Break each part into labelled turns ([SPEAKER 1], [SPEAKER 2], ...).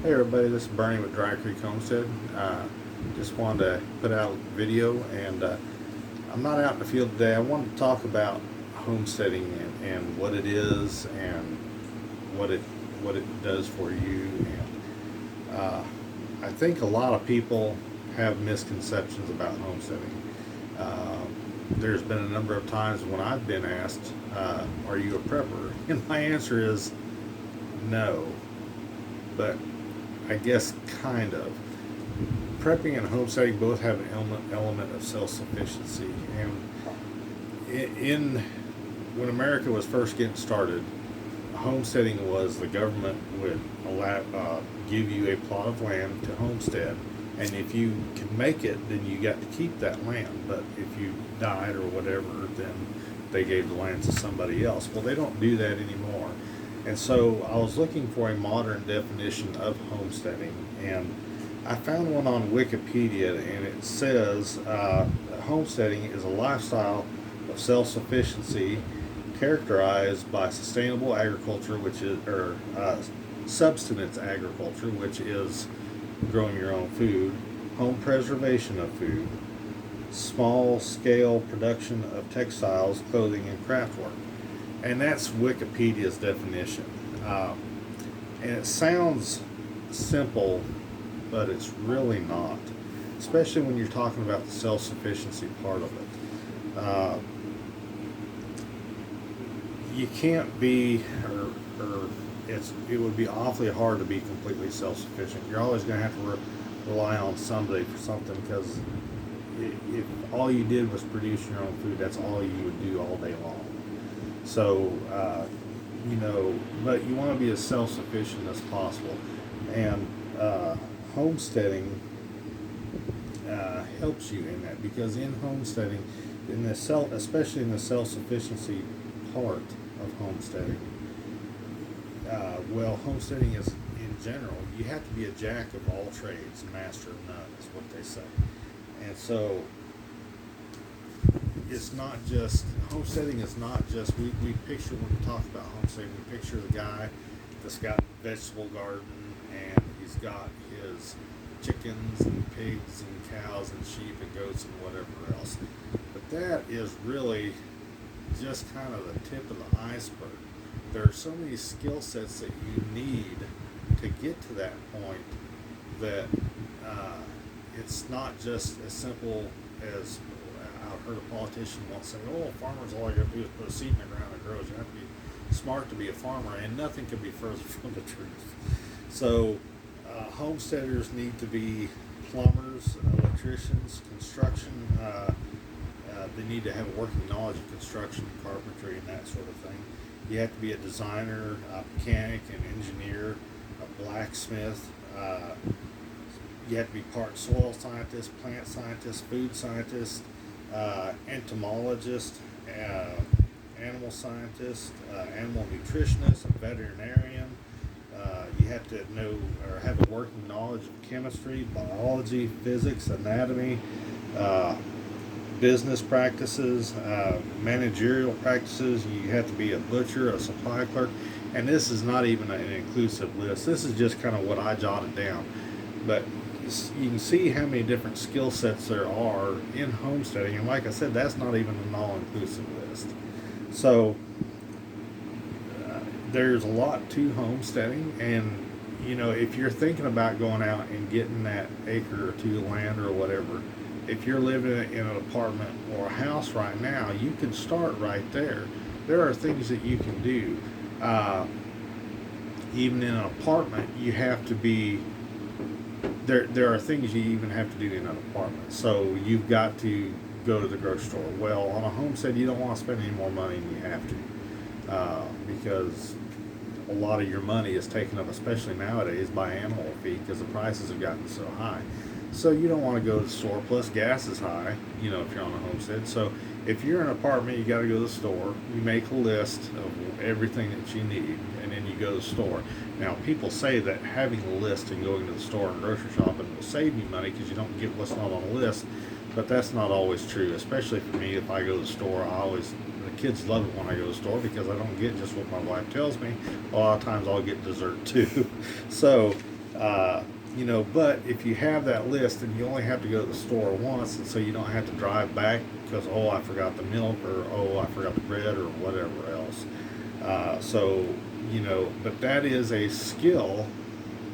[SPEAKER 1] Hey everybody, this is Bernie with Dry Creek Homestead. Just wanted to put out a video, and I'm not out in the field today. I wanted to talk about homesteading and what it is and what it does for you. And I think a lot of people have misconceptions about homesteading. There's been a number of times when I've been asked, "Are you a prepper?" And my answer is no, but I guess kind of. Prepping and homesteading both have an element of self-sufficiency. And when America was first getting started, homesteading was the government would give you a plot of land to homestead, and if you could make it, then you got to keep that land. But if you died or whatever, then they gave the land to somebody else. Well, they don't do that anymore. And so I was looking for a modern definition of homesteading, and I found one on Wikipedia, and it says homesteading is a lifestyle of self-sufficiency characterized by sustainable agriculture, subsistence agriculture, which is growing your own food, home preservation of food, small-scale production of textiles, clothing, and craft work. And that's Wikipedia's definition. And it sounds simple, but it's really not, especially when you're talking about the self-sufficiency part of it. You can't be, or it would be awfully hard to be completely self-sufficient. You're always going to have to rely on somebody for something, because if all you did was produce your own food, that's all you would do all day long. So, but you want to be as self-sufficient as possible, and homesteading helps you in that, because in homesteading, especially in the self-sufficiency part of homesteading, homesteading is, in general, you have to be a jack of all trades, master of none, is what they say. And so it's not just, homesteading is not just, we picture, when we talk about homesteading, we picture the guy that's got a vegetable garden, and he's got his chickens and pigs and cows and sheep and goats and whatever else. But that is really just kind of the tip of the iceberg. There are so many skill sets that you need to get to that point, that it's not just as simple as, I heard a politician once say, "Oh, farmers, all you have to do is put a seed in the ground and it grows." You have to be smart to be a farmer, and nothing could be further from the truth. So homesteaders need to be plumbers, electricians, construction. They need to have working knowledge of construction, carpentry, and that sort of thing. You have to be a designer, a mechanic, an engineer, a blacksmith. You have to be part soil scientist, plant scientist, food scientist, entomologist, animal scientist, animal nutritionist, a veterinarian. You have to know or have a working knowledge of chemistry, biology, physics, anatomy, business practices, managerial practices. You have to be a butcher, a supply clerk, and this is not even an inclusive list. This is just kind of what I jotted down. But you can see how many different skill sets there are in homesteading, and like I said, that's not even an all-inclusive list. So there's a lot to homesteading, and if you're thinking about going out and getting that acre or two of land or whatever, if you're living in an apartment or a house right now, you can start right there. There are things that you can do. Even in an apartment, you have to be there are things you even have to do in an apartment. So you've got to go to the grocery store. Well, on a homestead, you don't want to spend any more money than you have to, because a lot of your money is taken up, especially nowadays, by animal feed, because the prices have gotten so high. So you don't want to go to the store. Plus, gas is high, if you're on a homestead. So if you're in an apartment, you got to go to the store. You make a list of everything that you need, and then you go to the store. Now, people say that having a list and going to the store and grocery shopping will save you money because you don't get what's not on the list, but that's not always true. Especially for me, if I go to the store, the kids love it when I go to the store, because I don't get just what my wife tells me. A lot of times I'll get dessert too. So You know, but if you have that list and you only have to go to the store once, and so you don't have to drive back because, oh, I forgot the milk, or oh, I forgot the bread, or whatever else. So, you know, but that is a skill,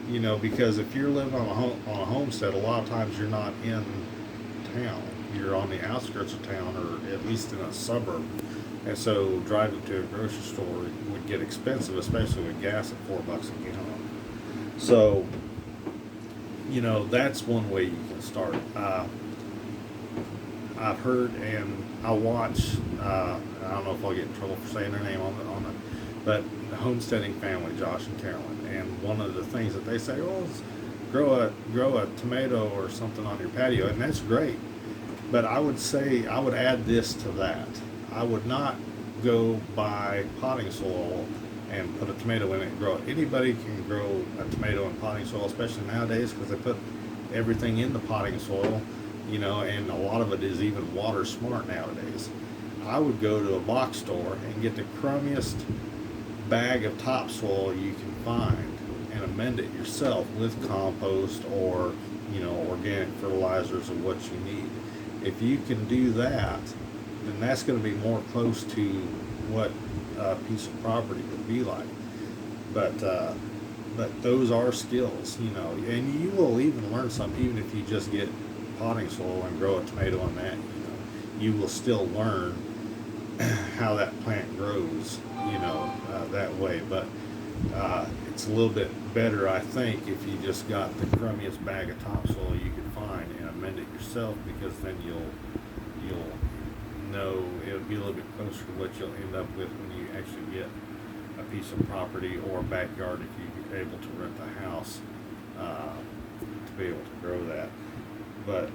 [SPEAKER 1] you know, because if you're living on a homestead, a lot of times you're not in town. You're on the outskirts of town, or at least in a suburb. And so driving to a grocery store would get expensive, especially with gas at $4 a gallon. So, you know, that's one way you can start. I've heard and I watch, I don't know if I'll get in trouble for saying their name on it, but the homesteading family, Josh and Carolyn. And one of the things that they say, oh, is grow a tomato or something on your patio, and that's great. But I would say, I would add this to that. I would not go buy potting soil and put a tomato in it and grow it. Anybody can grow a tomato in potting soil, especially nowadays, because they put everything in the potting soil, you know, and a lot of it is even water smart nowadays. I would go to a box store and get the crummiest bag of topsoil you can find and amend it yourself with compost or, you know, organic fertilizers or what you need. If you can do that, then that's going to be more close to what a piece of property would be like. But those are skills, you know, and you will even learn some, even if you just get potting soil and grow a tomato on that. You know, you will still learn how that plant grows, you know, that way. But it's a little bit better, I think, if you just got the crummiest bag of topsoil you could find and amend it yourself, because then you'll know it'll be a little bit closer to what you'll end up with when you actually get a piece of property or a backyard, if you're able to rent a house to be able to grow that. But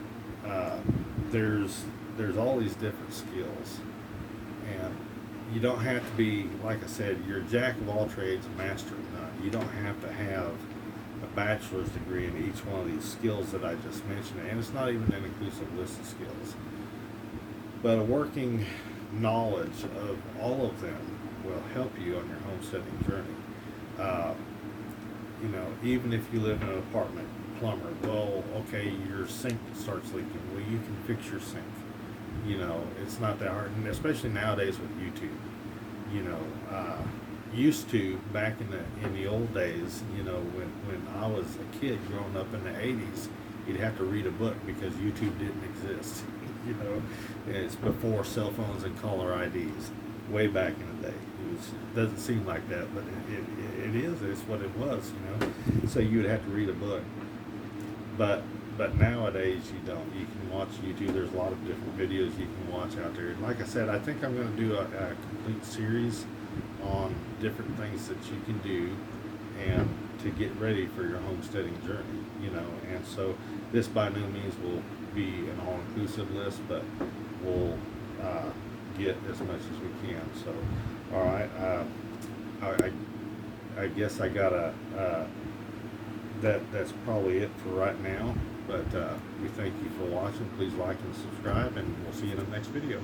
[SPEAKER 1] there's all these different skills, and you don't have to be, like I said, you're a jack of all trades, a master of none. You don't have to have a bachelor's degree in each one of these skills that I just mentioned, and it's not even an inclusive list of skills. But a working knowledge of all of them will help you on your homesteading journey. You know, even if you live in an apartment, plumber, well, okay, your sink starts leaking. Well, you can fix your sink. You know, it's not that hard, and especially nowadays with YouTube. You know, used to back in the old days, you know, when I was a kid growing up in the 80s, you'd have to read a book because YouTube didn't exist. You know, it's before cell phones and caller IDs, way back in the day. Doesn't seem like that, but it is. It's what it was, you know. So you would have to read a book, but nowadays you don't. You can watch YouTube. There's a lot of different videos you can watch out there. Like I said, I think I'm going to do a complete series on different things that you can do and to get ready for your homesteading journey, you know. And so this by no means will be an all-inclusive list, but we'll get as much as we can. So, all right, I guess I got that's probably it for right now. But we thank you for watching. Please like and subscribe, and we'll see you in the next video.